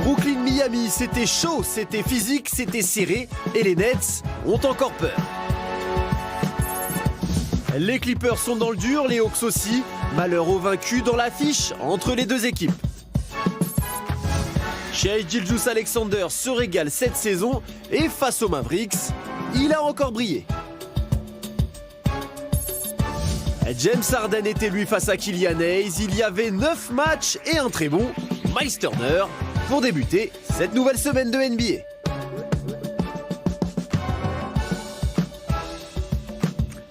Brooklyn-Miami, c'était chaud, c'était physique, c'était serré et les Nets ont encore peur. Les Clippers sont dans le dur, les Hawks aussi. Malheur aux vaincus dans l'affiche entre les deux équipes. Shai Gilgeous-Alexander se régale cette saison et face aux Mavericks, il a encore brillé. James Harden était lui face à Killian Hayes. Il y avait 9 matchs et un très bon Miles Turner pour débuter cette nouvelle semaine de NBA.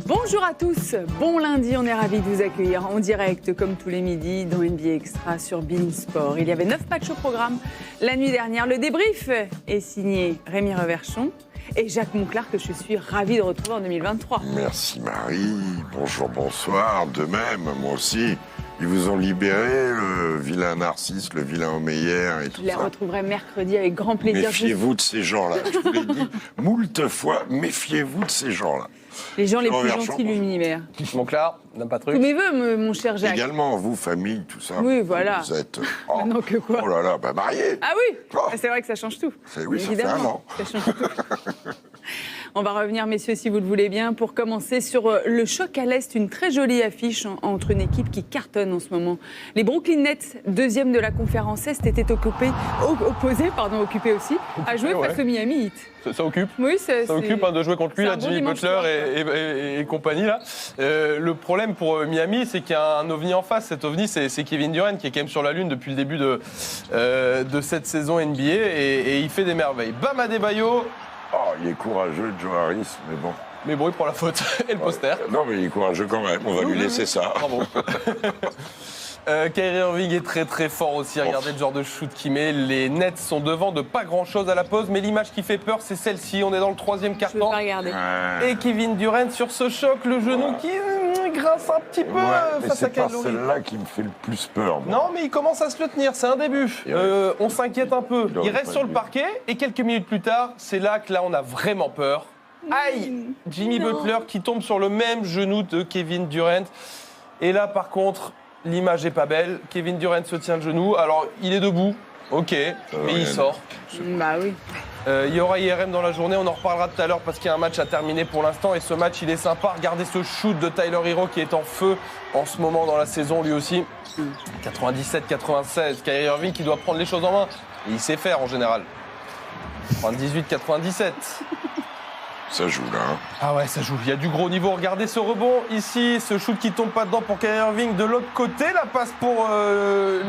Bonjour à tous, bon lundi, on est ravis de vous accueillir en direct comme tous les midis dans NBA Extra sur beIN Sport. Il y avait 9 matchs au programme la nuit dernière. Le débrief est signé Rémi Reverchon et Jacques Monclar que je suis ravie de retrouver en 2023. Merci Marie, bonjour, bonsoir, de même, moi aussi. Ils vous ont libéré, le vilain Narcisse, le vilain Omeyer et tout ça. Je les retrouverai mercredi avec grand plaisir. Méfiez-vous de ces gens-là, je vous l'ai dit moult fois, méfiez-vous de ces gens-là. Les gens les plus gentils de l'univers. Monclar, n'a pas de truc. Tous mes voeux, mon cher Jacques. Également, vous, famille, tout ça. Oui, voilà. Vous êtes... Maintenant que quoi. Oh là là, bah mariés. Ah oui, Oh. c'est vrai que ça change tout. Oui, ça fait un an. Ça change tout. On va revenir, messieurs, si vous le voulez bien, pour commencer sur le choc à l'Est, une très jolie affiche entre une équipe qui cartonne en ce moment. Les Brooklyn Nets, deuxième de la conférence Est, étaient occupés aussi, à jouer face au Miami Heat. Ça occupe. Oui, ça occupe de jouer contre lui, là, Jimmy Butler et compagnie. Là. Le problème pour Miami, c'est qu'il y a un ovni en face. Cet ovni, c'est Kevin Durant, qui est quand même sur la Lune depuis le début de cette saison NBA, et il fait des merveilles. Bam Adebayo. Oh, il est courageux, Joe Harris, mais bon. Mais bon, il prend la faute et le poster. Non, mais il est courageux quand même, on va lui laisser ça. Bravo. Kyrie Irving est très très fort aussi, regardez le genre de shoot qu'il met. Les Nets sont devant de pas grand chose à la pause, mais l'image qui fait peur, c'est celle-ci. On est dans le troisième Je quart-temps. veux pas regarder. Et Kevin Durant sur ce choc, le genou qui grince un petit peu mais face à c'est pas Kyrie. celle-là qui me fait le plus peur. Moi. Non, mais il commence à se le tenir, c'est un début. On s'inquiète un peu. Il reste sur le parquet et quelques minutes plus tard, c'est là que on a vraiment peur. Aïe, Jimmy Butler qui tombe sur le même genou de Kevin Durant. Et là, par contre, l'image est pas belle. Kevin Durant se tient le genou. Alors, il est debout, ok, mais il sort. Bah oui. Il y aura IRM dans la journée, on en reparlera tout à l'heure parce qu'il y a un match à terminer pour l'instant. Et ce match, il est sympa. Regardez ce shoot de Tyler Hero qui est en feu en ce moment dans la saison, lui aussi. 97-96. Kyrie Irving qui doit prendre les choses en main. Et il sait faire en général. 98-97. Ça joue là. Hein. Ah ouais, ça joue. Il y a du gros niveau. Regardez ce rebond ici, ce shoot qui tombe pas dedans pour Kyrie Irving. De l'autre côté, la passe pour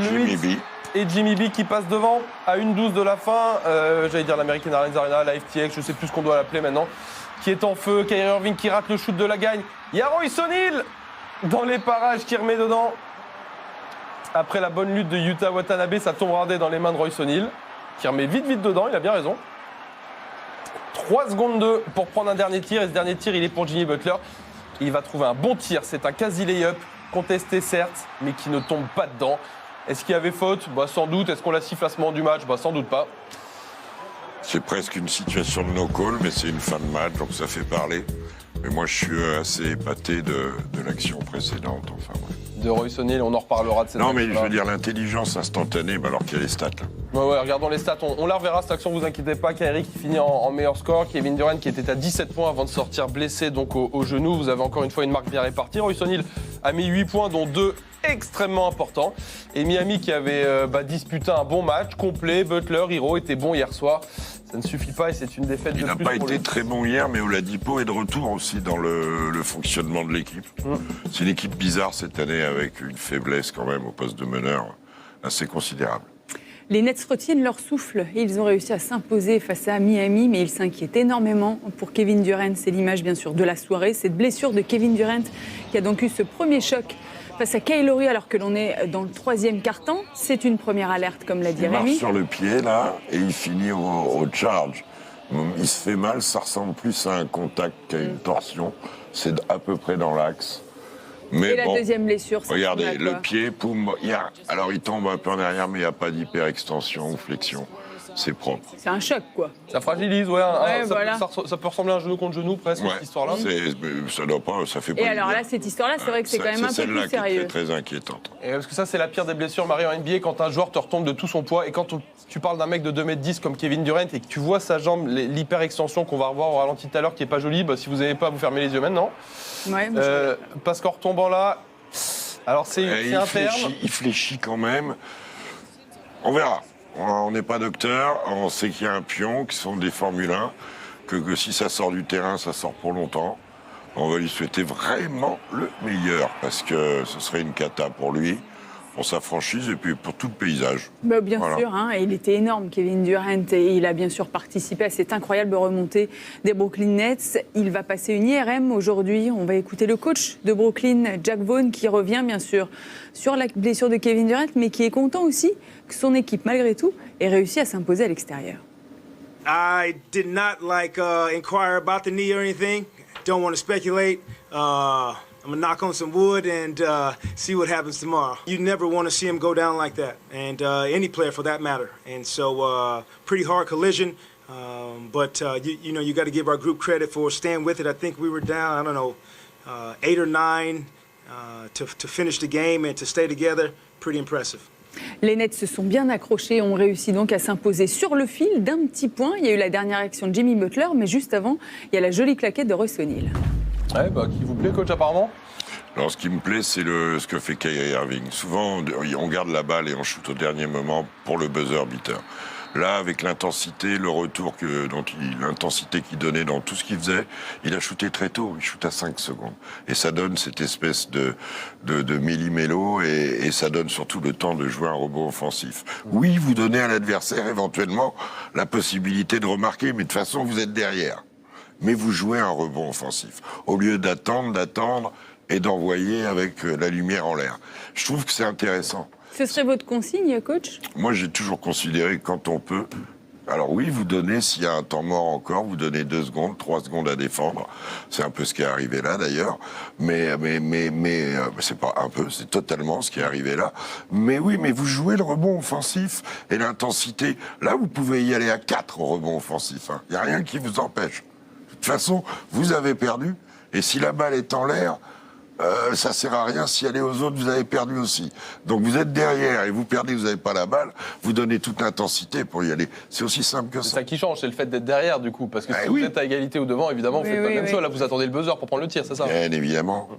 Jimmy B. Et Jimmy B qui passe devant à 1:12 de la fin. J'allais dire l'American Airlines Arena, la FTX, je sais plus ce qu'on doit l'appeler maintenant. Qui est en feu. Kyrie Irving qui rate le shoot de la gagne. Il y a Royce O'Neal dans les parages qui remet dedans. Après la bonne lutte de Yuta Watanabe, ça tombera dans les mains de Royce O'Neal qui remet vite dedans. Il a bien raison. 3 secondes 2 pour prendre un dernier tir. Et ce dernier tir, il est pour Jimmy Butler. Il va trouver un bon tir. C'est un quasi lay-up, contesté certes, mais qui ne tombe pas dedans. Est-ce qu'il y avait faute ? Bah, sans doute. Est-ce qu'on la siffle à ce moment du match ? Bah, sans doute pas. C'est presque une situation de no-call, mais c'est une fin de match, donc ça fait parler. Mais moi, je suis assez épaté de l'action précédente. Enfin, ouais. De Royce O'Neal, on en reparlera de cette Non, mais action-là. je veux dire l'intelligence instantanée, alors qu'il y a les stats là. Ouais, regardons les stats. On la reverra cette action, vous inquiétez pas. Kyrie qui finit en meilleur score. Kevin Durant qui était à 17 points avant de sortir blessé donc au genou. Vous avez encore une fois une marque bien répartie. Royce O'Neal a mis 8 points, dont 2 extrêmement importants. Et Miami qui avait disputé un bon match complet. Butler, Hero était bon hier soir. Ça ne suffit pas et c'est une défaite de Il n'a plus pas pour été lui. très bon hier, mais Oladipo est de retour aussi dans le fonctionnement de l'équipe. C'est une équipe bizarre cette année avec une faiblesse quand même au poste de meneur assez considérable. Les Nets retiennent leur souffle. Ils ont réussi à s'imposer face à Miami, mais ils s'inquiètent énormément pour Kevin Durant. C'est l'image, bien sûr, de la soirée. Cette blessure de Kevin Durant qui a donc eu ce premier choc face à Kyle Lowry alors que l'on est dans le troisième quart-temps. C'est une première alerte, comme l'a dit Il marche Rémi. sur le pied là et il finit au charge. Il se fait mal, ça ressemble plus à un contact qu'à une torsion. C'est à peu près dans l'axe. Mais Et la bon, deuxième blessure, ça regardez, ressemble à le quoi ? pied, poum, alors il tombe un peu en arrière, mais il n'y a pas d'hyperextension ou flexion. c'est propre. C'est un choc, quoi. Ça fragilise, ouais. Ça peut ressembler à un genou contre genou, presque, cette histoire-là. Ça fait pas. Et alors là, cette histoire-là, c'est vrai que c'est quand même un peu plus sérieux. C'est très inquiétante. Et parce que ça, c'est la pire des blessures, Marie, en NBA, quand un joueur te retombe de tout son poids. Et quand tu parles d'un mec de 2m10 comme Kevin Durant et que tu vois sa jambe, l'hyper-extension qu'on va revoir au ralenti tout à l'heure, qui est pas jolie, bah, si vous n'avez pas, vous fermez les yeux maintenant. Ouais, parce qu'en retombant là, alors c'est un terme. Il fléchit quand même. On verra. On n'est pas docteur, on sait qu'il y a un pion, qui sont des Formule 1, que si ça sort du terrain, ça sort pour longtemps. On va lui souhaiter vraiment le meilleur, parce que ce serait une cata pour lui, pour sa franchise et puis pour tout le paysage. Bah, bien sûr, hein, et il était énorme, Kevin Durant, et il a bien sûr participé à cette incroyable remontée des Brooklyn Nets. Il va passer une IRM aujourd'hui. On va écouter le coach de Brooklyn, Jack Vaughn, qui revient bien sûr sur la blessure de Kevin Durant, mais qui est content aussi que son équipe, malgré tout, ait réussi à s'imposer à l'extérieur. I did not inquire about the knee or anything. Don't want to speculate. I'm gonna knock on some wood and see what happens tomorrow. You never want to see him go down like that, and any player for that matter. And so, pretty hard collision. But you got to give our group credit for staying with it. I think we were down, 8 or 9 to finish the game and to stay together. Pretty impressive. Les Nets se sont bien accrochés, ont réussi donc à s'imposer sur le fil d'un petit point. Il y a eu la dernière action de Jimmy Butler, mais juste avant, il y a la jolie claquette de Royce O'Neal. Ouais, qui vous plaît, coach, apparemment? Alors, ce qui me plaît, c'est ce que fait Kyrie Irving. Souvent, on garde la balle et on shoot au dernier moment pour le buzzer beater. Là, avec l'intensité, le retour l'intensité qu'il donnait dans tout ce qu'il faisait, il a shooté très tôt. Il shoot à 5 secondes. Et ça donne cette espèce de méli-mélo et ça donne surtout le temps de jouer un rebond offensif. Oui, vous donnez à l'adversaire éventuellement la possibilité de remarquer, mais de toute façon, vous êtes derrière. Mais vous jouez un rebond offensif. Au lieu d'attendre et d'envoyer avec la lumière en l'air. Je trouve que c'est intéressant. Ce serait votre consigne, coach? Moi, j'ai toujours considéré que quand on peut... Alors oui, vous donnez, s'il y a un temps mort encore, vous donnez 2 secondes, 3 secondes à défendre. C'est un peu ce qui est arrivé là, d'ailleurs. Mais c'est pas un peu, c'est totalement ce qui est arrivé là. Mais oui, mais vous jouez le rebond offensif et l'intensité. Là, vous pouvez y aller à 4 au rebond offensif. Il n'y a rien qui vous empêche. De toute façon, vous avez perdu. Et si la balle est en l'air... ça sert à rien. Si elle est aux autres, vous avez perdu aussi. Donc vous êtes derrière et vous perdez, vous n'avez pas la balle, vous donnez toute l'intensité pour y aller. C'est aussi simple que ça. C'est ça qui change, c'est le fait d'être derrière, du coup. Parce que si vous êtes à égalité ou devant, évidemment, vous ne faites pas la même chose. Là, vous attendez le buzzer pour prendre le tir, c'est ça? Bien évidemment.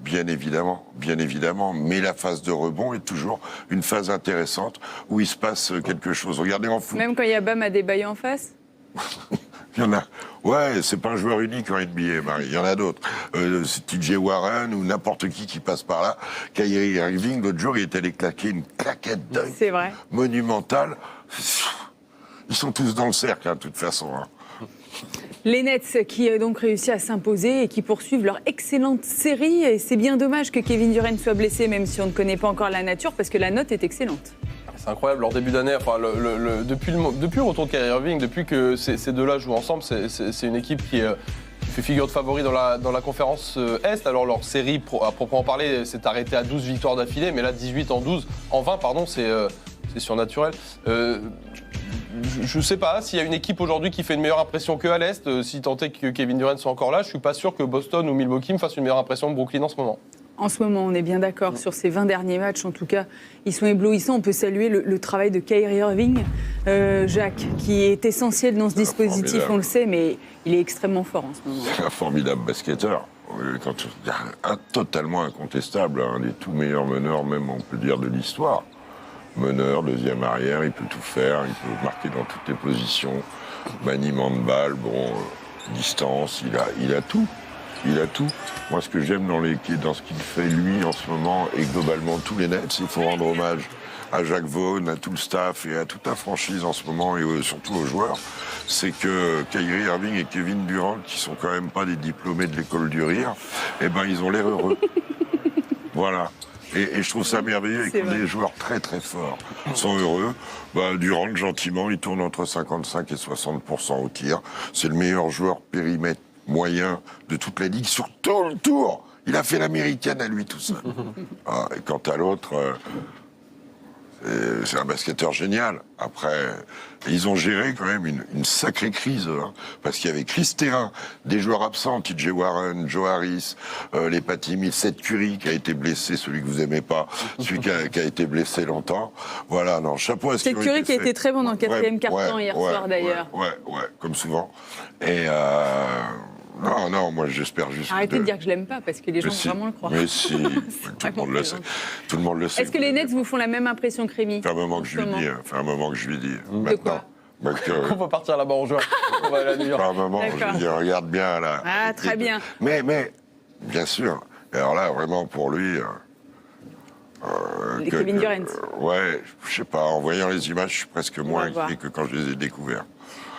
Mais la phase de rebond est toujours une phase intéressante où il se passe quelque chose. Regardez en foot. Même quand il y a Bam Adebayo en face? Il y en a. Ouais, c'est pas un joueur unique en NBA, Marie. Il y en a d'autres. C'est TJ Warren ou n'importe qui passe par là. Kyrie Irving, l'autre jour, il est allé claquer une claquette d'œil monumentale. Ils sont tous dans le cercle, de toute façon. Les Nets qui ont donc réussi à s'imposer et qui poursuivent leur excellente série. Et c'est bien dommage que Kevin Durant soit blessé, même si on ne connaît pas encore la nature, parce que la note est excellente. C'est incroyable, leur début d'année, depuis le retour de Kyrie Irving, depuis que ces deux-là jouent ensemble, c'est une équipe qui fait figure de favori dans la conférence Est. Alors leur série, à proprement parler, s'est arrêtée à 12 victoires d'affilée, mais là 18 en 20, pardon, c'est surnaturel. Je ne sais pas s'il y a une équipe aujourd'hui qui fait une meilleure impression qu'à l'Est. Si tant est que Kevin Durant soit encore là, je ne suis pas sûr que Boston ou Milwaukee me fassent une meilleure impression que Brooklyn en ce moment. En ce moment, on est bien d'accord sur ces 20 derniers matchs. En tout cas, ils sont éblouissants. On peut saluer le travail de Kyrie Irving, Jacques, qui est essentiel dans ce dispositif, on le sait, mais il est extrêmement fort en ce moment. C'est un formidable basketteur. Totalement incontestable, un des tout meilleurs meneurs, même on peut dire, de l'histoire. Meneur, deuxième arrière, il peut tout faire, il peut marquer dans toutes les positions, maniement de balle, distance, il a tout. Il a tout. Moi, ce que j'aime dans ce qu'il fait, lui, en ce moment, et globalement tous les Nets, il faut rendre hommage à Jack Vaughn, à tout le staff et à toute la franchise en ce moment, et surtout aux joueurs, c'est que Kyrie Irving et Kevin Durant, qui sont quand même pas des diplômés de l'école du rire, ils ont l'air heureux. Voilà. Et je trouve ça merveilleux, et que des joueurs très très forts sont heureux. Durant, gentiment, il tourne entre 55 et 60% au tir. C'est le meilleur joueur périmètre moyen de toute la ligue sur tout le tour. Il a fait l'américaine à lui tout seul. Et quant à l'autre, C'est un basketteur génial. Après, ils ont géré quand même une sacrée crise, hein, parce qu'il y avait Chris Terrain, des joueurs absents, TJ Warren, Joe Harris, les Patty Mills, Seth Curry qui a été blessé, celui que vous aimez pas, celui qui a été blessé longtemps. Voilà, non, chapeau à ce Seth Curry qui a été très bon dans le quatrième quart-temps hier soir d'ailleurs. Ouais, comme souvent. Et non, moi j'espère juste. Arrêtez de dire que je l'aime pas parce que les gens vont vraiment le croire. Mais si, tout le monde le sait. Tout le monde le sait. Est-ce que les Nets vous font la même impression que Rémi? Ça fait un moment que je lui dis. Ça fait un moment que je lui dis. De quoi? On va partir là-bas en juin. On va aller à New York. Ça fait un moment, je lui dis, regarde bien là. Ah, très bien. Mais, bien sûr. Alors là, vraiment pour lui. Kevin Durant. Ouais, je sais pas. En voyant les images, je suis presque moins inquiet que quand je les ai découverts.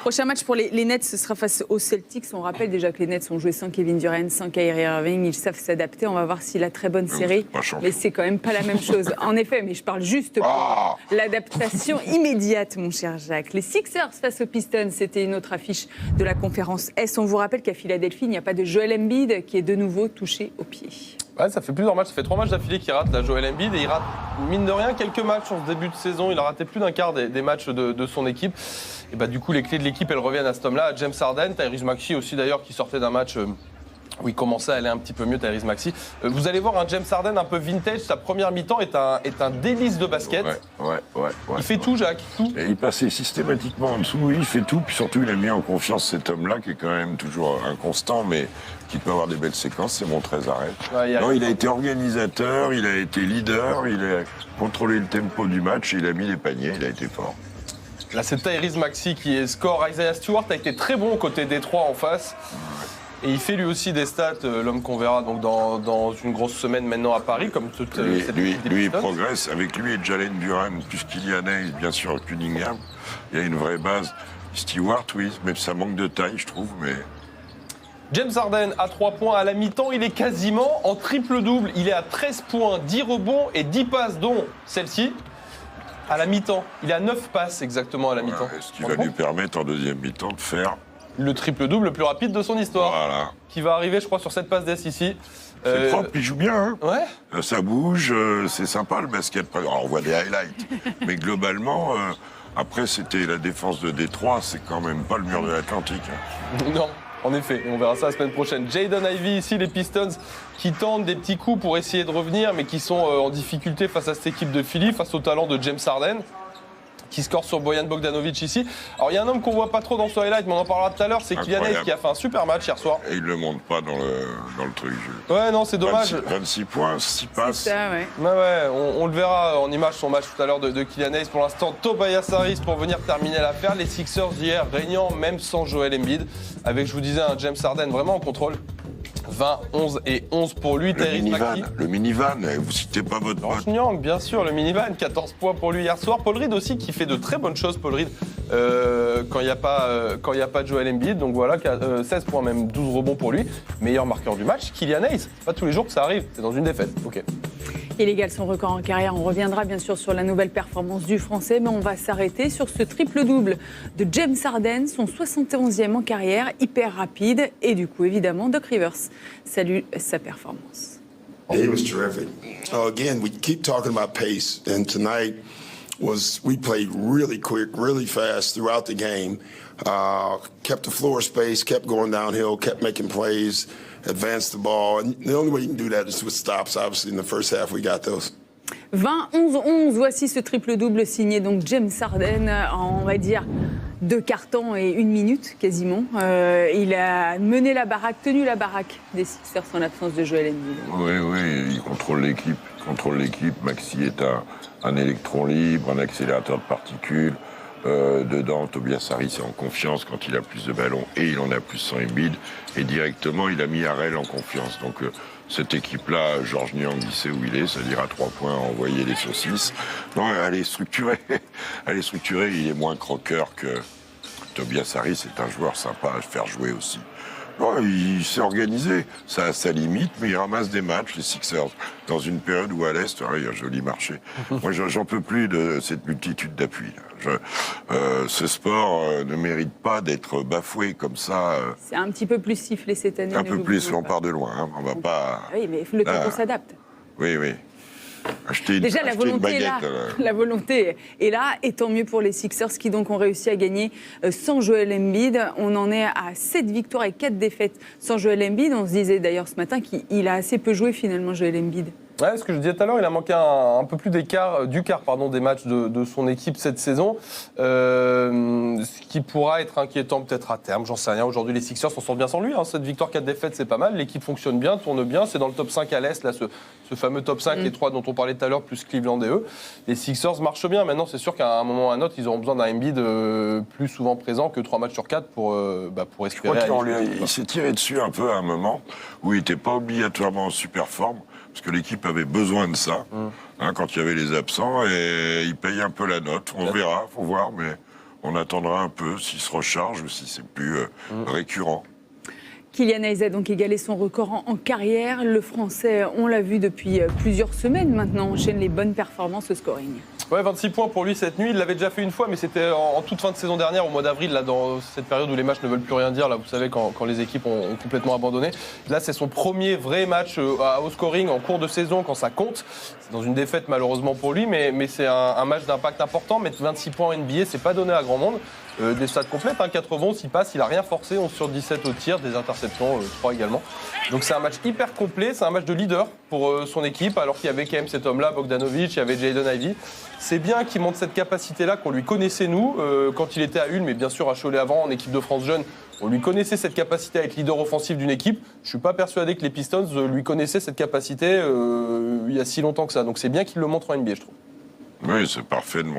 Prochain match pour les Nets, ce sera face aux Celtics. On rappelle déjà que les Nets ont joué sans Kevin Durant, sans Kyrie Irving. Ils savent s'adapter. On va voir si la très bonne série. Mais c'est quand même pas la même chose. En effet, mais je parle juste pour l'adaptation immédiate, mon cher Jacques. Les Sixers face aux Pistons, c'était une autre affiche de la conférence S. On vous rappelle qu'à Philadelphie, il n'y a pas de Joel Embiid qui est de nouveau touché au pied. Ouais, ça fait plusieurs matchs, ça fait 3 matchs d'affilée qu'il rate, la Joel Embiid, et il rate, mine de rien, quelques matchs en ce début de saison. Il a raté plus d'un quart des matchs de son équipe. Et bah, du coup, les clés de l'équipe, elles reviennent à cet homme-là, à James Harden, Tyrese Maxey aussi d'ailleurs, qui sortait d'un match où il commençait à aller un petit peu mieux, Tyrese Maxey. Vous allez voir un James Harden un peu vintage. Sa première mi-temps est un délice de basket. Ouais. Il fait tout, Jacques, tout. Et il passait systématiquement en dessous, il fait tout, puis surtout il a mis en confiance cet homme-là qui est quand même toujours inconstant, mais qui peut avoir des belles séquences, c'est Montrezl Harrell. Non, il a été organisateur, il a été leader, il a contrôlé le tempo du match, il a mis les paniers, il a été fort. Là, c'est Tyrese Maxey qui est score. Isaiah Stewart a été très bon côté Détroit en face. Et il fait lui aussi des stats, l'homme qu'on verra donc dans une grosse semaine maintenant à Paris, comme toute cette lui, équipe des il Pistons. progresse. Avec lui et Jalen Duran, plus Kylian Hayes, bien sûr, Cunningham. Il y a une vraie base. Stewart, oui, mais ça manque de taille, je trouve. Mais James Harden à 3 points à la mi-temps, il est quasiment en triple-double. Il est à 13 points, 10 rebonds et 10 passes, dont celle-ci. À la mi-temps, il a 9 passes exactement à la mi-temps. Ce qui va lui permettre en deuxième mi-temps de faire le triple-double le plus rapide de son histoire. Voilà. Qui va arriver, je crois, sur cette passe d'ess ici. C'est propre, il joue bien. Hein. Ouais. Ça bouge, c'est sympa le basket. Alors, on voit des highlights. Mais globalement, après, c'était la défense de Détroit, c'est quand même pas le mur de l'Atlantique. Hein. Non. En effet, on verra ça la semaine prochaine. Jaden Ivey ici, les Pistons qui tentent des petits coups pour essayer de revenir, mais qui sont en difficulté face à cette équipe de Philly, face au talent de James Harden, qui score sur Bojan Bogdanovic ici. Alors il y a un homme qu'on voit pas trop dans ce highlight, mais on en parlera tout à l'heure, c'est Kylian Hayes qui a fait un super match hier soir. Et il le montre pas dans le truc. Ouais, non, c'est dommage. 26 points, 6 passes. C'est ça, ouais. Ouais, on le verra en image son match tout à l'heure de Kylian Hayes. Pour l'instant, Tobias Harris pour venir terminer l'affaire. Les Sixers hier régnant même sans Joel Embiid, avec, je vous disais, un James Harden vraiment en contrôle. 20, 11 et 11 pour lui. Le minivan, vous citez pas votre pote. Nyang, bien sûr, le minivan, 14 points pour lui hier soir. Paul Reed aussi qui fait de très bonnes choses, Paul Reed, quand il n'y a pas de Joel Embiid. Donc voilà, 16 points, même 12 rebonds pour lui. Meilleur marqueur du match, Kylian Hayes. C'est pas tous les jours que ça arrive, c'est dans une défaite. Ok. Il égale son record en carrière. On reviendra bien sûr sur la nouvelle performance du Français, mais on va s'arrêter sur ce triple-double de James Harden, son 71e en carrière, hyper rapide. Et du coup, évidemment, Doc Rivers salue sa performance. He was terrific. Again, we keep talking about pace, and tonight we played really quick, really fast throughout the game. Kept the floor space, kept going downhill, kept making plays, advanced the ball. And the only way you can do that is with stops. Obviously, in the first half, we got those. 20, 11, 11. Voici ce triple-double signé donc James Harden en, on va dire, 2 quarts-temps et 1 minute quasiment. Il a mené la baraque, tenu la baraque des Sixers en l'absence de Joel Embiid. Oui, il contrôle l'équipe. Maxey est un électron libre, un accélérateur de particules. Dedans, Tobias Harris est en confiance quand il a plus de ballons et il en a plus sans Embiid. Et directement, il a mis Harrell en confiance. Donc cette équipe-là, Georges Niang, il sait où il est, c'est-à-dire à 3 points, envoyer les saucisses. Non, elle est structurée. Il est moins croqueur que Tobias Harris. C'est un joueur sympa à faire jouer aussi. Non, il s'est organisé. Ça a sa limite, mais il ramasse des matchs, les Sixers, dans une période où à l'Est, il y a un joli marché. Moi, j'en peux plus de cette multitude d'appuis. Ce sport ne mérite pas d'être bafoué comme ça. C'est un petit peu plus sifflé cette année. Un peu plus, on part de loin. Hein. On va pas. Oui, mais le temps qu'on s'adapte. Oui. Déjà, la volonté est là. La volonté est là, et tant mieux pour les Sixers qui donc ont réussi à gagner sans Joel Embiid. On en est à 7 victoires et 4 défaites sans Joel Embiid. On se disait d'ailleurs ce matin qu'il a assez peu joué finalement, Joel Embiid. Ouais, ce que je disais tout à l'heure, il a manqué un peu plus du quart des matchs de son équipe cette saison. Ce qui pourra être inquiétant peut-être à terme, j'en sais rien. Aujourd'hui, les Sixers s'en sortent bien sans lui. 7 victoires, 4 défaites, c'est pas mal. L'équipe fonctionne bien, tourne bien. C'est dans le top 5 à l'Est, là, ce fameux top 5, les 3 dont on parlait tout à l'heure, plus Cleveland et eux. Les Sixers marchent bien. Maintenant, c'est sûr qu'à un moment ou à un autre, ils auront besoin d'un Embiid plus souvent présent que 3 matchs sur 4 pour espérer. Je crois qu'il s'est tiré dessus un peu à un moment où il n'était pas obligatoirement en super forme. Parce que l'équipe avait besoin de ça, quand il y avait les absents, et il paye un peu la note. On verra, faut voir, mais on attendra un peu s'il se recharge ou si c'est plus récurrent. Kylian Hayes a donc égalé son record en carrière. Le Français, on l'a vu depuis plusieurs semaines maintenant, enchaîne les bonnes performances au scoring. Ouais, 26 points pour lui cette nuit. Il l'avait déjà fait une fois, mais c'était en toute fin de saison dernière, au mois d'avril, là, dans cette période où les matchs ne veulent plus rien dire, là, vous savez, quand les équipes ont complètement abandonné. Là, c'est son premier vrai match au scoring en cours de saison, quand ça compte. C'est dans une défaite, malheureusement pour lui, mais c'est un match d'impact important. Mettre 26 points en NBA, c'est pas donné à grand monde. Des stats complètes, 4 rebonds, 6 passes, il a rien forcé, 11 sur 17 au tir, des interceptions, 3 également. Donc c'est un match hyper complet, c'est un match de leader pour son équipe, alors qu'il y avait quand même cet homme-là, Bogdanovic, il y avait Jaden Ivey. C'est bien qu'il montre cette capacité-là qu'on lui connaissait, nous, quand il était à Ulm, mais bien sûr à Cholet avant, en équipe de France jeune. On lui connaissait cette capacité à être leader offensif d'une équipe. Je ne suis pas persuadé que les Pistons lui connaissaient cette capacité il y a si longtemps que ça. Donc c'est bien qu'il le montre en NBA, je trouve. Oui, c'est parfait de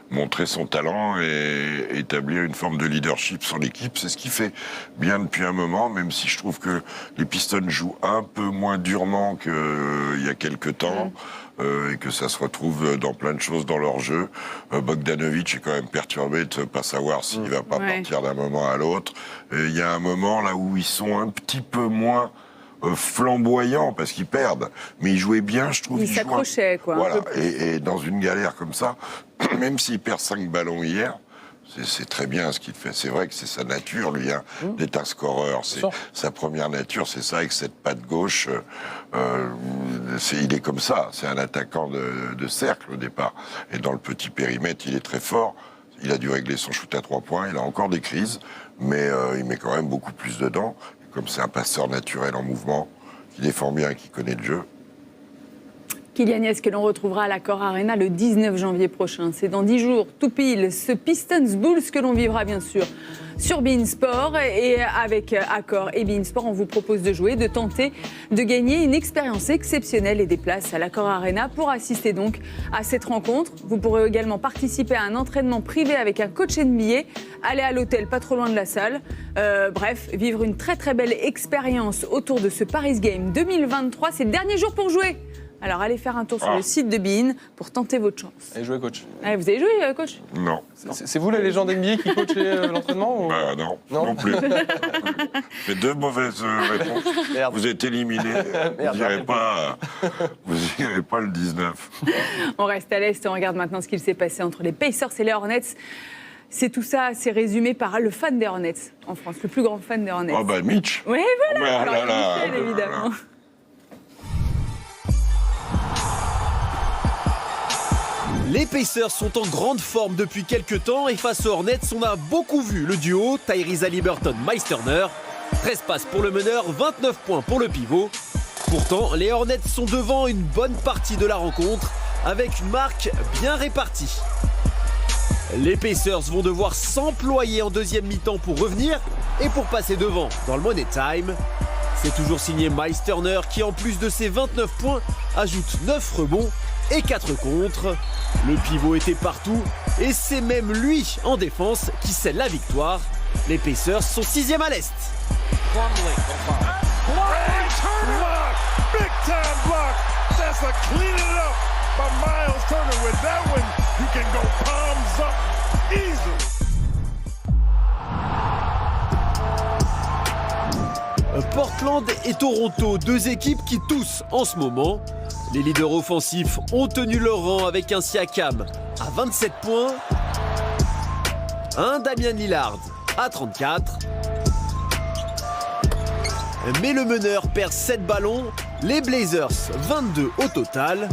montrer son talent et établir une forme de leadership sur l'équipe. C'est ce qu'il fait bien depuis un moment, même si je trouve que les Pistons jouent un peu moins durement qu'il y a quelques temps. Et que ça se retrouve dans plein de choses dans leur jeu. Bogdanovic est quand même perturbé de ne pas savoir s'il va pas partir d'un moment à l'autre. Il y a un moment là où ils sont un petit peu moins flamboyants parce qu'ils perdent, mais ils jouaient bien, je trouve. Ils s'accrochaient, quoi. Voilà, et dans une galère comme ça, même s'il perd 5 ballons hier, c'est très bien ce qu'il fait. C'est vrai que c'est sa nature, lui, d'être un scoreur. C'est sa première nature, c'est ça, avec cette patte gauche. Il est comme ça. C'est un attaquant de cercle au départ. Et dans le petit périmètre, il est très fort. Il a dû régler son shoot à 3 points. Il a encore des crises, mais il met quand même beaucoup plus dedans. Et comme c'est un passeur naturel en mouvement, qui défend bien et qui connaît le jeu. Kylian Hayes que l'on retrouvera à l'Accor Arena le 19 janvier prochain. C'est dans 10 jours, tout pile, ce Pistons Bulls que l'on vivra bien sûr sur beIN Sport. Et avec Accor et beIN Sport, on vous propose de jouer, de tenter de gagner une expérience exceptionnelle et des places à l'Accor Arena pour assister donc à cette rencontre. Vous pourrez également participer à un entraînement privé avec un coach NBA, aller à l'hôtel pas trop loin de la salle. Bref, vivre une très très belle expérience autour de ce Paris Game 2023. C'est le dernier jour pour jouer. Alors, allez faire un tour sur le site de beIN pour tenter votre chance. Allez jouer, coach. Allez, vous avez joué, coach ? Non. C'est vous, la légende NBA, qui coachez l'entraînement ou... Non plus. Fait 2 mauvaises réponses. Merde. Vous êtes éliminé. Vous n'irez pas le 19. On reste à l'Est et on regarde maintenant ce qu'il s'est passé entre les Pacers et les Hornets. C'est tout ça, c'est résumé par le fan des Hornets en France, le plus grand fan des Hornets. Oh bah Mitch. Oui, voilà. Alors, Michel, évidemment. Les Pacers sont en grande forme depuis quelques temps et face aux Hornets, on a beaucoup vu le duo Tyrese Haliburton-Miles Turner. 13 passes pour le meneur, 29 points pour le pivot. Pourtant, les Hornets sont devant une bonne partie de la rencontre avec une marque bien répartie. Les Pacers vont devoir s'employer en deuxième mi-temps pour revenir et pour passer devant dans le Money Time. C'est toujours signé Miles Turner qui, en plus de ses 29 points, ajoute 9 rebonds et 4 contres. Le pivot était partout et c'est même lui en défense qui scelle la victoire. Les Pacers sont 6e à l'Est. Big time block. That's a clean it up by Miles Turner. With that one, you can go palms up easily. Portland et Toronto, 2 équipes qui tous, en ce moment, les leaders offensifs ont tenu leur rang avec un Siakam à 27 points, un Damian Lillard à 34. Mais le meneur perd 7 ballons Les Blazers, 22 au total.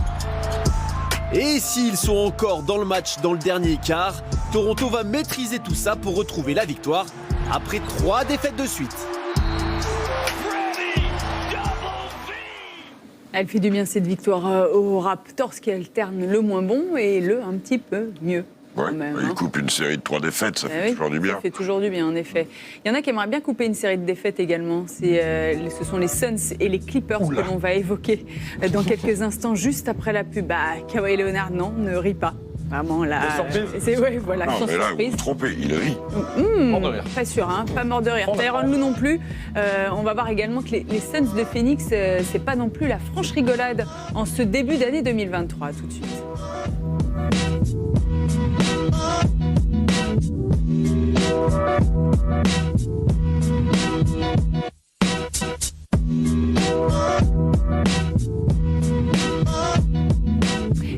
Et s'ils sont encore dans le match dans le dernier quart, Toronto va maîtriser tout ça pour retrouver la victoire après 3 défaites de suite. Elle fait du bien cette victoire aux Raptors qui alternent le moins bon et le un petit peu mieux. Ouais, Même, il coupe une série de 3 défaites, ça fait toujours du bien. Ça fait toujours du bien, en effet. Il y en a qui aimeraient bien couper une série de défaites également. Ce sont les Suns et les Clippers que l'on va évoquer dans quelques instants, juste après la pub. Kawhi Leonard, non, ne rit pas. Vraiment, là. Surprise. Voilà, Non, sans mais là, vous surprise. vous trompez, il rit. Mort de rire. Pas sûr, hein, pas mort de rire. Tyronn Lue non plus. On va voir également que les Suns de Phoenix, c'est pas non plus la franche rigolade en ce début d'année 2023. Tout de suite.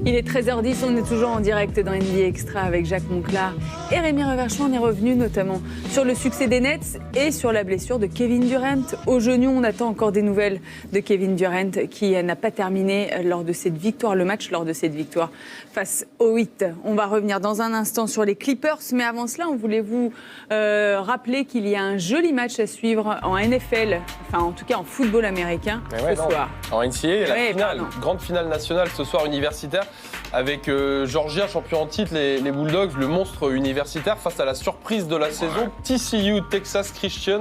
Il est 13h10, on est toujours en direct dans NBA Extra avec Jacques Monclar et Rémi Reverchon. On est revenu notamment sur le succès des Nets et sur la blessure de Kevin Durant. Au genou, on attend encore des nouvelles de Kevin Durant qui n'a pas terminé lors de cette victoire, le match lors de cette victoire face aux Heat. On va revenir dans un instant sur les Clippers, mais avant cela, on voulait vous rappeler qu'il y a un joli match à suivre en NFL, enfin en tout cas en football américain ce soir. En NCAA, la finale, grande finale nationale ce soir universitaire avec Georgia, champion en titre, les Bulldogs, le monstre universitaire face à la surprise de la saison, TCU, Texas Christian,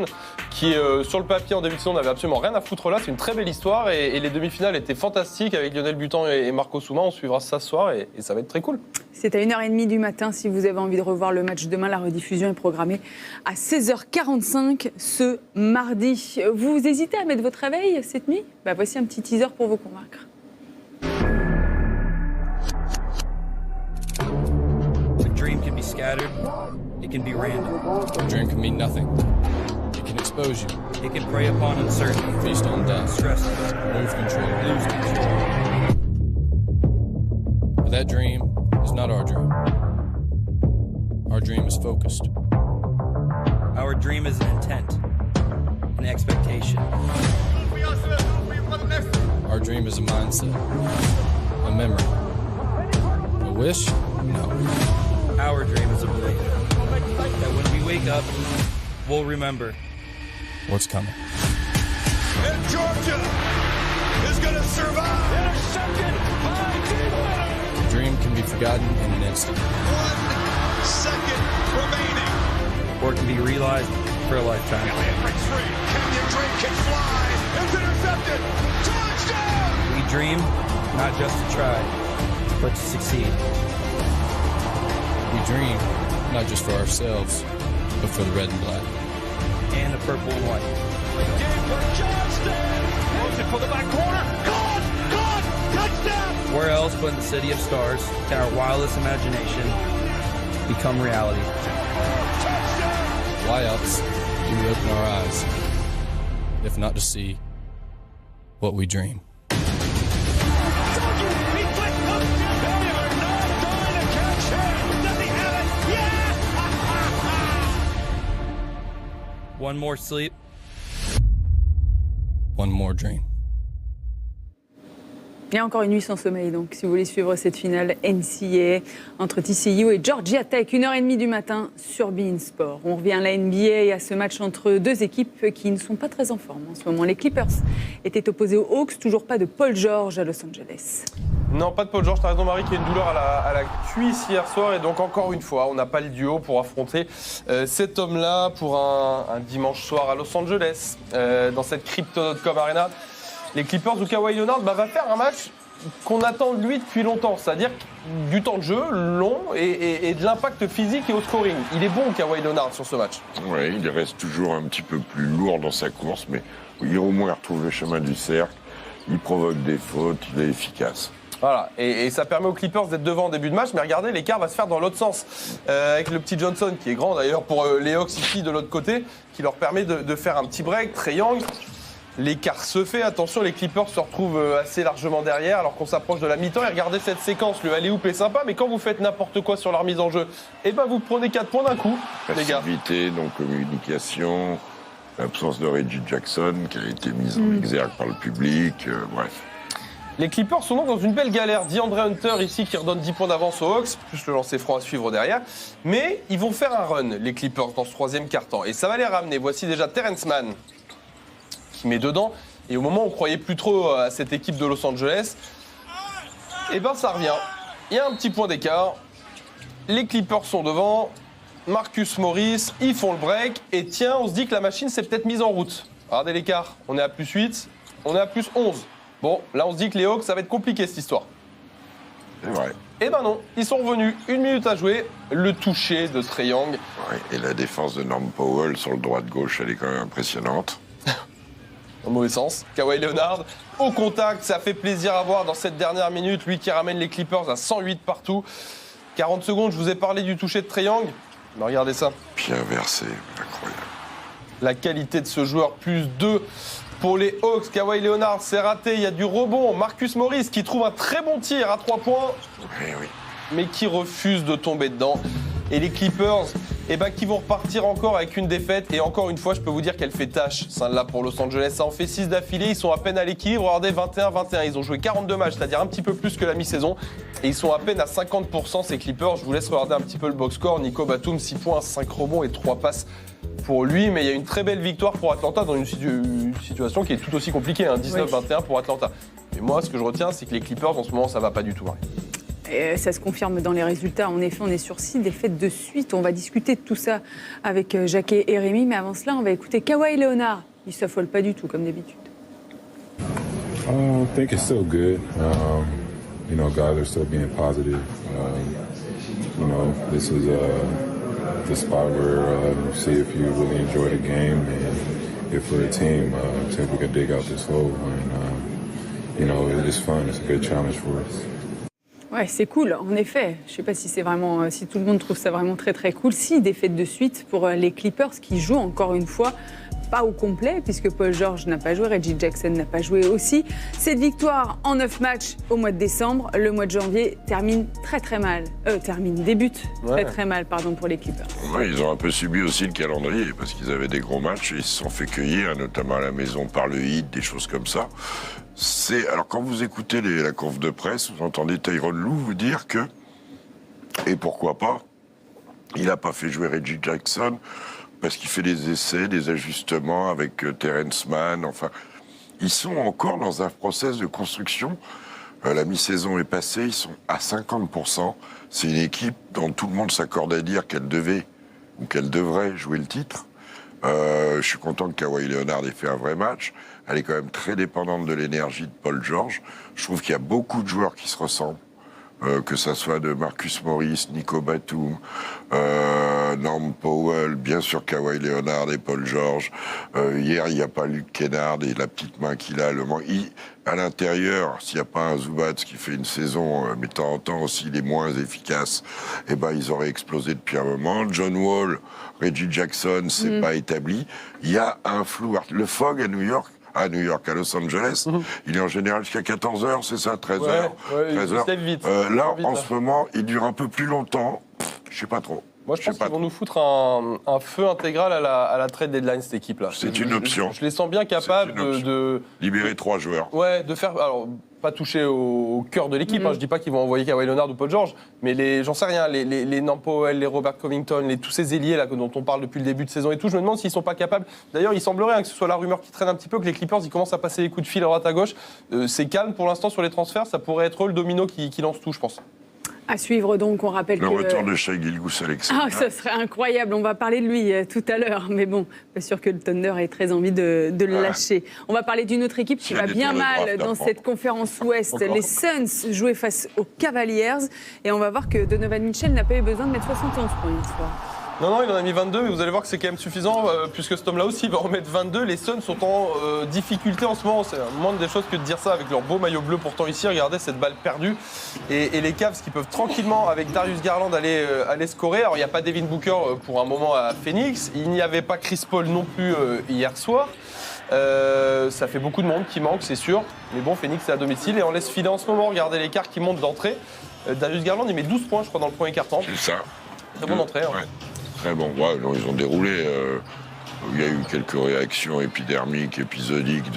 qui sur le papier en début de saison n'avait absolument rien à foutre là. C'est une très belle histoire et les demi-finales étaient fantastiques avec Lionel Butan et Marco Souma. On suivra ça ce soir et ça va être très cool. C'est à 1h30 du matin. Si vous avez envie de revoir le match demain, la rediffusion est programmée à 16h45 ce mardi. Vous hésitez à mettre votre réveil cette nuit ? Voici un petit teaser pour vous convaincre. A dream can be scattered, it can be random. A dream can mean nothing. It can expose you. It can prey upon uncertainty, Feast on doubt. stress, Lose control. lose control. But that dream is not our dream. Our dream is focused. Our dream is an intent, an expectation. Our dream is a mindset. A memory. A wish? No. Our dream is a belief that when we wake up, we'll remember. What's coming? And Georgia is going to survive. Intercepted by D. A dream can be forgotten in an instant. 1 second remaining. Or it can be realized for a lifetime. Elliott breaks free. Kenyon Drake can fly. It's intercepted. Touchdown! We dream not just to try, but to succeed. We dream, not just for ourselves, but for the red and black. And the purple and white. Game for Johnston. Motion for the back corner. Caught! Touchdown! Where else but in the city of stars can our wildest imagination become reality? Why else do we open our eyes, if not to see what we dream? One more sleep. One more dream. Il y a encore une nuit sans sommeil, donc si vous voulez suivre cette finale NCAA entre TCU et Georgia Tech, 1h30 du matin sur beIN Sport. On revient à la NBA et à ce match entre deux équipes qui ne sont pas très en forme en ce moment. Les Clippers étaient opposés aux Hawks, toujours pas de Paul George à Los Angeles. Non, pas de Paul George, t'as raison Marie, qui a une douleur à la cuisse hier soir. Et donc encore une fois, on n'a pas le duo pour affronter cet homme-là pour un dimanche soir à Los Angeles, dans cette Crypto.com Arena. Les Clippers où Kawhi Leonard va faire un match qu'on attend de lui depuis longtemps, c'est-à-dire du temps de jeu long et de l'impact physique et au scoring. Il est bon Kawhi Leonard sur ce match. Oui, il reste toujours un petit peu plus lourd dans sa course, mais au moins il retrouve le chemin du cercle, il provoque des fautes, il est efficace. Voilà, et ça permet aux Clippers d'être devant en début de match, mais regardez, l'écart va se faire dans l'autre sens. Avec le petit Johnson, qui est grand d'ailleurs pour les Hawks ici de l'autre côté, qui leur permet de faire un petit break, Trae Young. L'écart se fait, attention, les Clippers se retrouvent assez largement derrière alors qu'on s'approche de la mi-temps. Et regardez cette séquence, le alley-oop est sympa, mais quand vous faites n'importe quoi sur leur mise en jeu, eh ben vous prenez 4 points d'un coup, les gars. Passivité, donc communication, L'absence de Reggie Jackson qui a été mise en exergue par le public, bref. Les Clippers sont donc dans une belle galère. DeAndre Hunter ici qui redonne 10 points d'avance aux Hawks, plus le lancer franc à suivre derrière. Mais ils vont faire un run, les Clippers, dans ce troisième quart-temps. Et ça va les ramener. Voici déjà Terrence Mann qui met dedans. Et au moment où on croyait plus trop à cette équipe de Los Angeles, eh ben ça revient. Il y a un petit point d'écart. Les Clippers sont devant. Marcus Morris, ils font le break. Et tiens, on se dit que la machine s'est peut-être mise en route. Regardez l'écart. On est à plus 8, on est à plus 11. Bon, là on se dit que les Hawks, ça va être compliqué cette histoire. C'est vrai. Eh ben non, ils sont revenus. 1 minute à jouer. Le toucher de Trae Young. Ouais, et la défense de Norm Powell sur le droit-gauche, elle est quand même impressionnante. Dans le mauvais sens. Kawhi Leonard au contact, ça fait plaisir à voir dans cette dernière minute. Lui qui ramène les Clippers à 108 partout. 40 secondes, je vous ai parlé du toucher de Trae Young. Mais regardez ça. Bien versé, incroyable. La qualité de ce joueur, plus 2 pour les Hawks. Kawhi Leonard, c'est raté, il y a du rebond. Marcus Morris qui trouve un très bon tir à 3 points. Oui. Mais qui refuse de tomber dedans. Et les Clippers, qui vont repartir encore avec une défaite. Et encore une fois, je peux vous dire qu'elle fait tâche, celle-là, pour Los Angeles. Ça en fait 6 d'affilée, ils sont à peine à l'équilibre. Regardez, 21-21, ils ont joué 42 matchs, c'est-à-dire un petit peu plus que la mi-saison. Et ils sont à peine à 50%, ces Clippers. Je vous laisse regarder un petit peu le box score. Nico Batum, 6 points, 5 rebonds et 3 passes pour lui. Mais il y a une très belle victoire pour Atlanta dans une situation qui est tout aussi compliquée, 19-21 pour Atlanta. Et moi, ce que je retiens, c'est que les Clippers, en ce moment, ça va pas du tout. Et ça se confirme dans les résultats. En effet, on est sur 6 défaites de suite. On va discuter de tout ça avec Jacquet et Rémi. Mais avant cela, on va écouter Kawhi Leonard. Il ne s'affole pas du tout, comme d'habitude. I think it's still good. Guys are still being positive. This is the spot where you see if you really enjoy the game and if we're a team, see if we can dig out this hole. And, it's fun. It's a good challenge for us. Ouais, c'est cool, en effet. Je ne sais pas si c'est vraiment, si tout le monde trouve ça vraiment très très cool. 6 défaites de suite pour les Clippers qui jouent encore une fois pas au complet puisque Paul George n'a pas joué, Reggie Jackson n'a pas joué aussi. Cette victoire en 9 matchs au mois de décembre, le mois de janvier débute très mal pour les Clippers. Ouais, ils ont un peu subi aussi le calendrier parce qu'ils avaient des gros matchs et ils se sont fait cueillir, notamment à la maison par le Heat, des choses comme ça. Alors quand vous écoutez la conf de presse, vous entendez Tyronn Lue vous dire que, et pourquoi pas, il n'a pas fait jouer Reggie Jackson parce qu'il fait des essais, des ajustements avec Terrence Mann. Enfin, ils sont encore dans un process de construction. La mi-saison est passée, ils sont à 50%. C'est une équipe dont tout le monde s'accorde à dire qu'elle devait ou qu'elle devrait jouer le titre. Je suis content que Kawhi Leonard ait fait un vrai match. Elle est quand même très dépendante de l'énergie de Paul George. Je trouve qu'il y a beaucoup de joueurs qui se ressemblent. Que ça soit de Marcus Morris, Nico Batum, Norm Powell, bien sûr Kawhi Leonard et Paul George. Hier, il n'y a pas Luke Kennard et la petite main qu'il a. À l'intérieur, s'il n'y a pas un Zubats qui fait une saison, mais de temps en temps aussi les moins efficaces, ils auraient explosé depuis un moment. John Wall, Reggie Jackson, c'est pas établi. Il y a un flou. Le Fog à New York, à Los Angeles, il est en général jusqu'à 14h, c'est ça, 13h. Ouais, 13h. Il vite. Là, en ce moment, il dure un peu plus longtemps. Je sais pas trop. Moi, je pense qu'ils vont nous foutre un feu intégral à la trade deadline, cette équipe-là. C'est une option. Je les sens bien capables de libérer 3 joueurs. Ouais, de faire... Alors, pas toucher au cœur de l'équipe. Je dis pas qu'ils vont envoyer Kawhi Leonard ou Paul George, mais j'en sais rien, les Norm Powell, les Robert Covington, tous ces ailiers là dont on parle depuis le début de saison et tout, je me demande s'ils sont pas capables. D'ailleurs, il semblerait que ce soit la rumeur qui traîne un petit peu, que les Clippers ils commencent à passer les coups de fil à droite à gauche. C'est calme pour l'instant sur les transferts, ça pourrait être eux le domino qui lance tout, je pense. À suivre donc, on rappelle le retour de Shai Gilgeous-Alexander. Ah, ça serait incroyable, on va parler de lui tout à l'heure, mais bon, pas sûr que le Thunder ait très envie de le lâcher. On va parler d'une autre équipe qui va bien mal dans cette conférence Ouest. Les Suns jouaient face aux Cavaliers et on va voir que Donovan Mitchell n'a pas eu besoin de mettre 71 points une fois. Non, il en a mis 22, mais vous allez voir que c'est quand même suffisant, puisque cet homme-là aussi va en mettre 22. Les Suns sont en difficulté en ce moment. C'est la moindre des choses que de dire ça avec leur beau maillot bleu pourtant ici. Regardez cette balle perdue. Et les Cavs qui peuvent tranquillement, avec Darius Garland, aller scorer. Alors, il n'y a pas Devin Booker pour un moment à Phoenix. Il n'y avait pas Chris Paul non plus hier soir. Ça fait beaucoup de monde qui manque, c'est sûr. Mais bon, Phoenix est à domicile et on laisse filer en ce moment. Regardez l'écart qui monte d'entrée. Darius Garland, il met 12 points, je crois, dans le premier quart-temps. C'est ça. Très bonne entrée. Ouais. Très bon. Ouais, non, ils ont déroulé. il y a eu quelques réactions épidermiques, épisodiques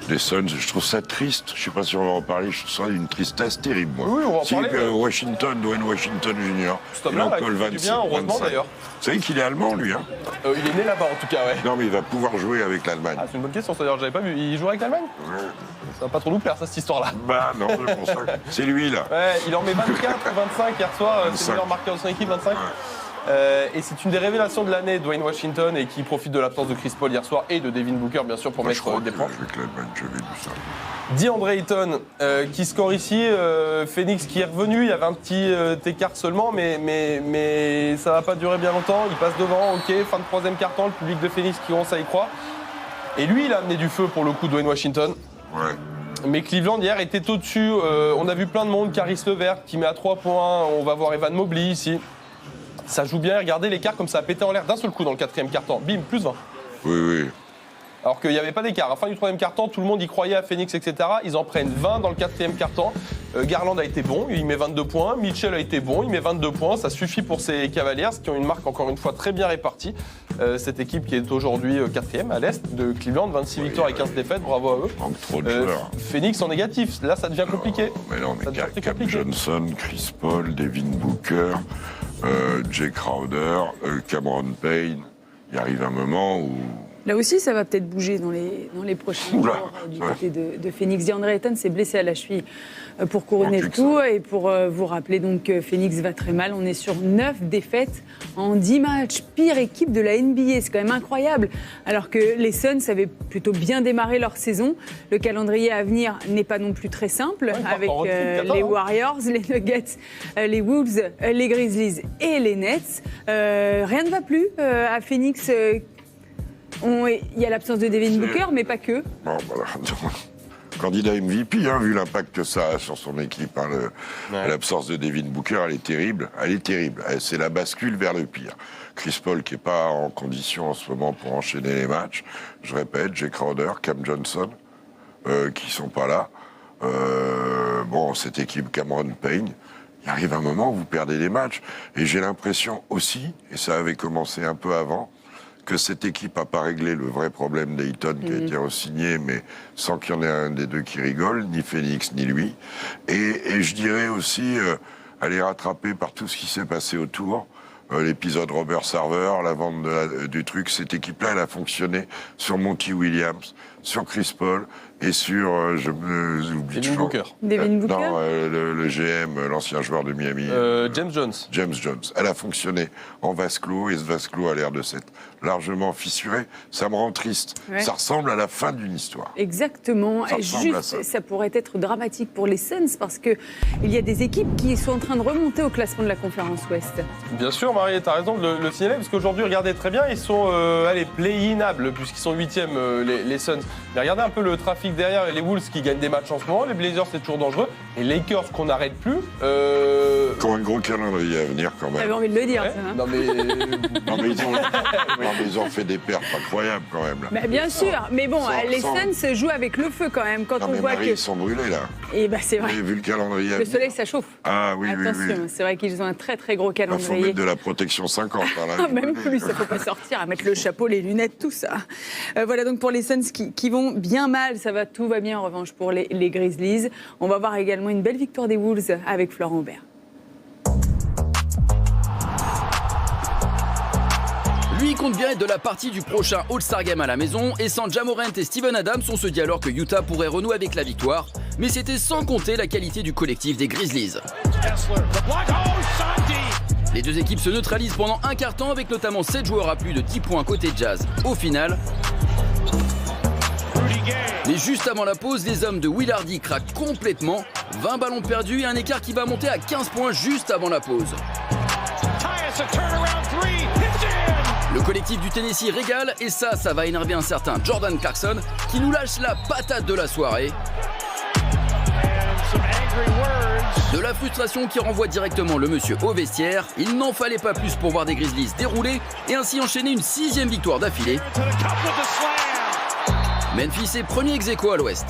des Suns. Je trouve ça triste. Je ne sais pas si on va en parler. Je trouve ça une tristesse terrible, moi. Oui, on va en parler. Dwayne Washington Jr. Cet homme-là, il fait du bien, heureusement d'ailleurs. Vous savez qu'il est allemand, lui, hein? Il est né là-bas, en tout cas, ouais. Non, mais il va pouvoir jouer avec l'Allemagne. Ah, c'est une bonne question, c'est-à-dire, j'avais pas vu. Il joue avec l'Allemagne? Ouais. Ça va pas trop nous plaire, ça, cette histoire-là. Bah non, c'est pour ça. C'est lui, là. Ouais, il en met 24, 25 hier soir. C'est le meilleur marqueur de son équipe, 25. Ouais. Et c'est une des révélations de l'année, Dwayne Washington, et qui profite de l'absence de Chris Paul hier soir et de Devin Booker, bien sûr, pour mettre des points. Avec l'Allemagne, j'avais vu ça. DeAndre Ayton qui score ici, Phoenix qui est revenu, il y avait un petit écart seulement, mais ça va pas durer bien longtemps. Il passe devant, ok, fin de troisième quart-temps, le public de Phoenix qui commence à y croire. Et lui, il a amené du feu pour le coup, Dwayne Washington. Ouais. Mais Cleveland hier était au-dessus. On a vu plein de monde, Caris LeVert qui met à 3 points. On va voir Evan Mobley ici. Ça joue bien, regardez l'écart comme ça a pété en l'air d'un seul coup dans le quatrième quart-temps. Bim, plus 20. Oui. Alors qu'il n'y avait pas d'écart. À la fin du troisième quart-temps, tout le monde y croyait à Phoenix, etc. Ils en prennent 20 dans le quatrième quart-temps. Garland a été bon, il met 22 points. Mitchell a été bon, il met 22 points. Ça suffit pour ces Cavaliers qui ont une marque encore une fois très bien répartie. Cette équipe qui est aujourd'hui quatrième à l'Est de Cleveland, 26 victoires et 15 défaites, bravo à eux. Manque trop de joueurs. Phoenix en négatif, là ça devient compliqué. Mais non, mais Cam Johnson, Chris Paul, Devin Booker, Jay Crowder, Cameron Payne, il arrive un moment où... Là aussi, ça va peut-être bouger dans les prochains jours du côté de Phoenix. DeAndre Ayton s'est blessé à la cheville pour couronner le tout. Et pour vous rappeler, donc, Phoenix va très mal. On est sur 9 défaites en 10 matchs. Pire équipe de la NBA, c'est quand même incroyable. Alors que les Suns avaient plutôt bien démarré leur saison. Le calendrier à venir n'est pas non plus très simple. Avec les Warriors, les Nuggets, les Wolves, les Grizzlies et les Nets. Rien ne va plus à Phoenix. Il y a l'absence de Devin Booker, mais pas que. Bon, voilà. Candidat MVP, vu l'impact que ça a sur son équipe. L'absence de Devin Booker, elle est terrible. C'est la bascule vers le pire. Chris Paul qui n'est pas en condition en ce moment pour enchaîner les matchs. Je répète, Jay Crowder, Cam Johnson, qui sont pas là. Cette équipe Cameron Payne, il arrive un moment où vous perdez les matchs. Et j'ai l'impression aussi, et ça avait commencé un peu avant, que cette équipe n'a pas réglé le vrai problème d'Ayton qui a été re-signé, mais sans qu'il y en ait un des deux qui rigole, ni Phoenix ni lui. Et je dirais aussi, elle est rattrapée par tout ce qui s'est passé autour. L'épisode Robert Sarver, la vente du truc, cette équipe-là, elle a fonctionné sur Monty Williams, sur Chris Paul et sur... Devin Booker. Devin Booker. Non, le GM, l'ancien joueur de Miami. James Jones. James Jones. Elle a fonctionné en vase clos et ce vase clos a l'air de s'être largement fissuré. Ça me rend triste. Ouais. Ça ressemble à la fin d'une histoire. Exactement. Ça pourrait être dramatique pour les Suns parce qu'il y a des équipes qui sont en train de remonter au classement de la conférence Ouest. Bien sûr, Marie, tu as raison de le signaler parce qu'aujourd'hui, regardez très bien, ils sont play-inables puisqu'ils sont 8e, les Suns. Mais regardez un peu le trafic derrière, les Wolves qui gagnent des matchs en ce moment, les Blazers c'est toujours dangereux, et les Lakers qu'on n'arrête plus. Qui ont un gros calendrier à venir quand même. J'avais envie de le dire, ça. Hein. Non mais ils ont fait des pertes incroyables quand même. Là. Bah, bien sûr, mais bon, les Suns jouent avec le feu quand même. Quand on voit Marie, ils sont brûlés là. Et bah, c'est vrai. Vous avez vu le calendrier. Le soleil, ça chauffe. Ah oui, attention, oui. C'est vrai qu'ils ont un très très gros calendrier. Il faut mettre de la protection 50. Là, même plus, ça ne faut pas sortir, à mettre le chapeau, les lunettes, tout ça. Voilà donc pour les Suns qui vont bien mal, tout va bien en revanche pour les Grizzlies. On va voir également une belle victoire des Wolves avec Florent Aubert. Lui compte bien être de la partie du prochain All-Star Game à la maison et sans Ja Morant et Steven Adams, on se dit alors que Utah pourrait renouer avec la victoire. Mais c'était sans compter la qualité du collectif des Grizzlies. Les deux équipes se neutralisent pendant un quart-temps avec notamment 7 joueurs à plus de 10 points côté Jazz. Au final, mais juste avant la pause, les hommes de Will Hardy craquent complètement. 20 ballons perdus et un écart qui va monter à 15 points juste avant la pause. Le collectif du Tennessee régale et ça va énerver un certain Jordan Clarkson qui nous lâche la patate de la soirée. De la frustration qui renvoie directement le monsieur au vestiaire. Il n'en fallait pas plus pour voir des Grizzlies dérouler et ainsi enchaîner une 6e victoire d'affilée. Memphis est premier ex-aequo à l'Ouest.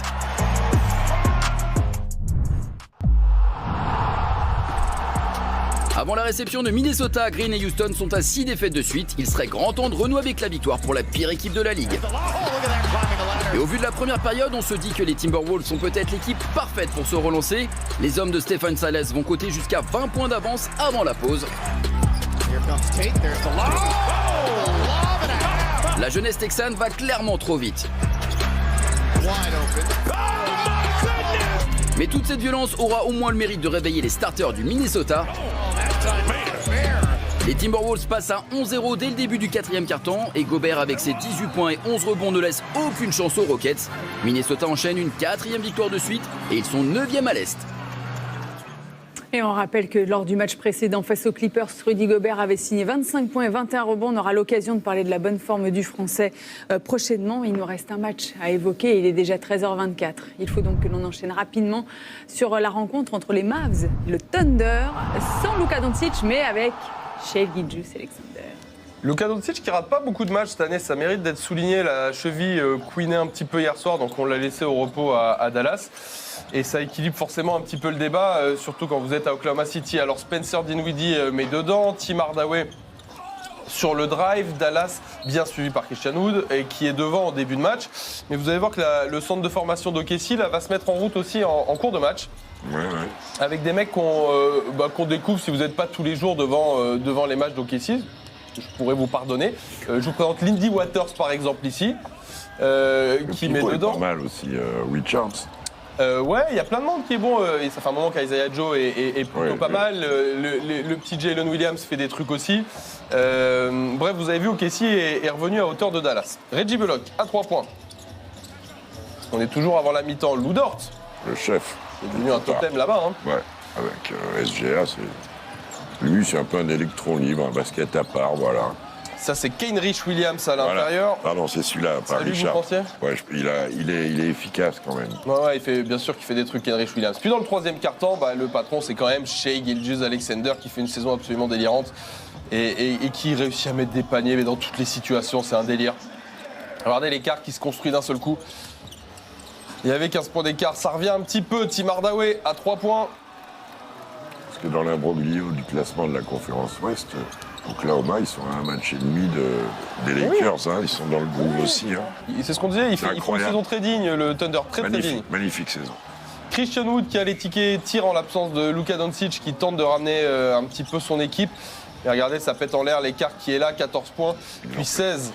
Avant la réception de Minnesota, Green et Houston sont à 6 défaites de suite. Il serait grand temps de renouer avec la victoire pour la pire équipe de la ligue. Et au vu de la première période, on se dit que les Timberwolves sont peut-être l'équipe parfaite pour se relancer. Les hommes de Stephen Silas vont coter jusqu'à 20 points d'avance avant la pause. La jeunesse texane va clairement trop vite. Mais toute cette violence aura au moins le mérite de réveiller les starters du Minnesota. Les Timberwolves passent à 11-0 dès le début du 4e quart-temps et Gobert avec ses 18 points et 11 rebonds ne laisse aucune chance aux Rockets. Minnesota enchaîne une 4e victoire de suite et ils sont 9e à l'Est. Et on rappelle que lors du match précédent face aux Clippers, Rudy Gobert avait signé 25 points et 21 rebonds. On aura l'occasion de parler de la bonne forme du Français prochainement. Il nous reste un match à évoquer. Il est déjà 13h24. Il faut donc que l'on enchaîne rapidement sur la rencontre entre les Mavs et le Thunder, sans Luka Doncic, mais avec Shai Gilgeous-Alexander. Luka Doncic qui rate pas beaucoup de matchs cette année, ça mérite d'être souligné. La cheville couinait un petit peu hier soir, donc on l'a laissé au repos à Dallas. Et ça équilibre forcément un petit peu le débat, surtout quand vous êtes à Oklahoma City. Alors Spencer Dinwiddie met dedans, Tim Hardaway sur le drive, Dallas bien suivi par Christian Wood et qui est devant en début de match. Mais vous allez voir que le centre de formation d'OKC va se mettre en route aussi en cours de match. Ouais. Avec des mecs qu'on découvre si vous n'êtes pas tous les jours devant les matchs d'OKC. Je pourrais vous pardonner. Je vous présente Lindy Waters par exemple ici, qui met dedans. Pas mal aussi, Richards. Ouais, il y a plein de monde qui est bon. Et ça fait un moment qu'Isaiah Joe est plutôt pas mal. Le petit Jalen Williams fait des trucs aussi. Bref, vous avez vu, OKC est revenu à hauteur de Dallas. Reggie Bullock à 3 points. On est toujours avant la mi-temps. Lou Dort, le chef. C'est devenu un totem là-bas. Hein. Ouais, avec SGA, lui, c'est un peu un électron libre, un basket à part, voilà. Ça, c'est Kenrich Williams à l'intérieur. Voilà. Pardon, c'est celui-là, pas Richard. Vous pensiez ? Ouais, il est efficace quand même. Ouais, bien sûr qu'il fait des trucs Kenrich Williams. Puis dans le 3e quart-temps, le patron, c'est quand même Shai Gilgeous-Alexander qui fait une saison absolument délirante et qui réussit à mettre des paniers mais dans toutes les situations, c'est un délire. Regardez l'écart qui se construit d'un seul coup. Il y avait 15 points d'écart, ça revient un petit peu. Tim Hardaway à 3 points. Parce que dans l'imbroglio du classement de la conférence Ouest, Oklahoma, ils sont à un match et demi des Lakers, hein, ils sont dans le groove aussi. Hein. C'est ce qu'on disait, ils font une saison très digne, le Thunder, très digne. Magnifique saison. Christian Wood qui a les tickets tire en l'absence de Luka Doncic qui tente de ramener un petit peu son équipe. Et regardez, ça pète en l'air l'écart qui est là, 14 points, puis 16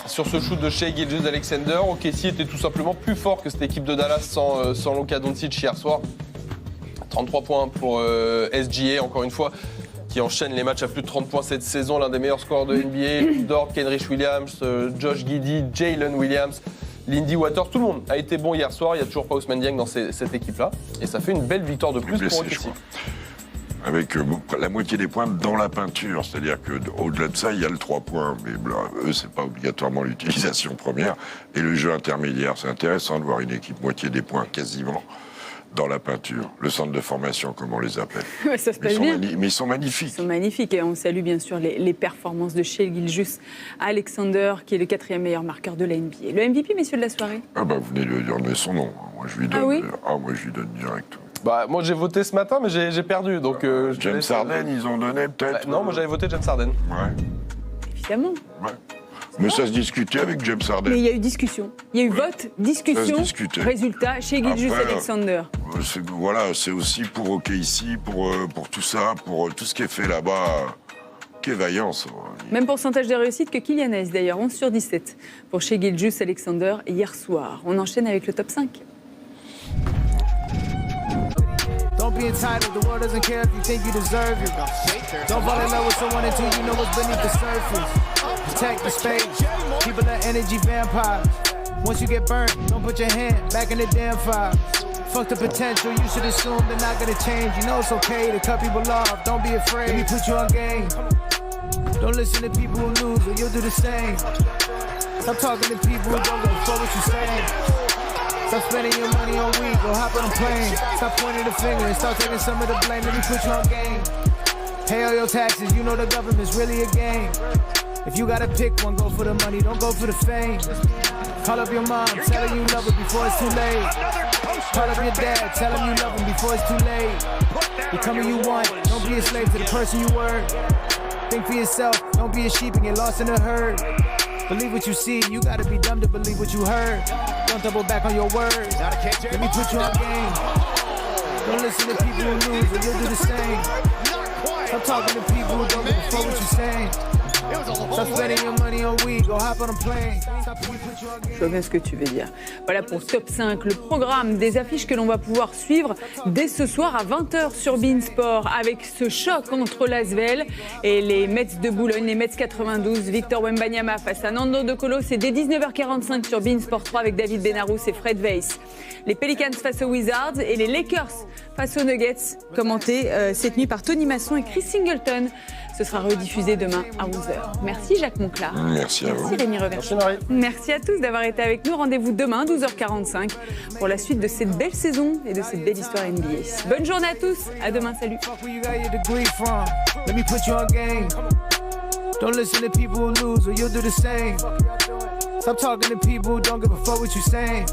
sur ce shoot de Shai Gilgeous-Alexander. OKC était tout simplement plus fort que cette équipe de Dallas sans Luka Doncic hier soir. 33 points pour SGA, encore une fois, qui enchaîne les matchs à plus de 30 points cette saison, l'un des meilleurs scoreurs de NBA. Lou Dort, Kenrich Williams, Josh Giddey, Jalen Williams, Lindy Waters, tout le monde a été bon hier soir. Il n'y a toujours pas Ousmane Dieng dans cette équipe-là. Et ça fait une belle victoire de plus pour OKC. Avec la moitié des points dans la peinture, c'est-à-dire qu'au-delà de ça, il y a le 3 points, mais eux, c'est pas obligatoirement l'utilisation première. Et le jeu intermédiaire, c'est intéressant de voir une équipe moitié des points quasiment dans la peinture, le centre de formation, comme on les appelle. Ouais, ça se passe bien. Mais ils sont magnifiques. Ils sont magnifiques et on salue bien sûr les performances de Shai Gilgeous-Alexander, qui est le 4e meilleur marqueur de la NBA. Le MVP, messieurs de la soirée ? Vous venez de donner son nom. Moi, je lui donne, moi, je lui donne direct. Moi, j'ai voté ce matin, mais j'ai perdu. Donc, James Harden, ils ont donné peut-être. Non, moi, j'avais voté James Harden. Ouais. Évidemment. Ouais. Mais ça se discutait avec James Harden. Mais il y a eu discussion. Il y a eu vote, discussion, résultat, Shai Gilgeous-Alexander. C'est aussi pour OKC, pour tout ça, pour tout ce qui est fait là-bas. Quelle vaillance. Même pourcentage de réussite que Kylian Hayes, d'ailleurs, 11 sur 17 pour Shai Gilgeous-Alexander hier soir. On enchaîne avec le top 5. Don't be entitled, the world doesn't care if you think you deserve it. Don't fall in love with someone until you know what's beneath the surface. Protect the space, people are energy vampires. Once you get burnt, don't put your hand back in the damn fire. Fuck the potential, you should assume they're not gonna change. You know it's okay to cut people off, don't be afraid. Let me put you on game. Don't listen to people who lose, or you'll do the same. Stop talking to people who don't give a fuck what you're saying. Stop spending your money on weed, go hop on a plane. Stop pointing the finger and start taking some of the blame. Let me put you on game. Pay all your taxes, you know the government's really a game. If you gotta pick one, go for the money, don't go for the fame. Call up your mom, tell her you love her before it's too late. Call up your dad, tell him you love him before it's too late. Become who you want, don't be a slave to the person you were. Think for yourself, don't be a sheep and get lost in the herd. Believe what you see, you gotta be dumb to believe what you heard. Don't double back on your words, let me put you on game. Don't listen to people who lose or you'll do the same. Stop talking to people who don't give a fuck what you're saying. Stop spending your money on weed, go hop on a plane. Je vois bien ce que tu veux dire. Voilà pour Top 5, le programme des affiches que l'on va pouvoir suivre dès ce soir à 20h sur beIN Sport avec ce choc entre l'Asvel et les Mets de Boulogne, les Mets 92, Victor Wembanyama face à Nando De Colo, c'est dès 19h45 sur beIN Sport 3 avec David Benarous et Fred Weiss. Les Pelicans face aux Wizards et les Lakers face aux Nuggets, commentés cette nuit par Tony Masson et Chris Singleton. Ce sera rediffusé demain à 11h. Merci Jacques Monclar. Merci à vous. Merci Rémi Revers. Merci Marie. Merci à tous d'avoir été avec nous. Rendez-vous demain 12h45 pour la suite de cette belle saison et de cette belle histoire NBA. Bonne journée à tous. À demain. Salut. Don't listen to people who lose or you'll do the same. Stop talking to people who don't give a fuck what you're saying.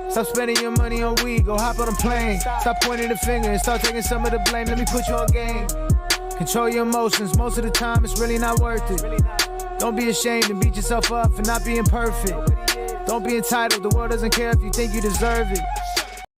Stop spending your money on weed, go hop on a plane. Stop pointing the finger and start taking some of the blame. Let me put you on game. Control your emotions, most of the time it's really not worth it. Don't be ashamed and beat yourself up for not being perfect. Don't be entitled, the world doesn't care if you think you deserve it.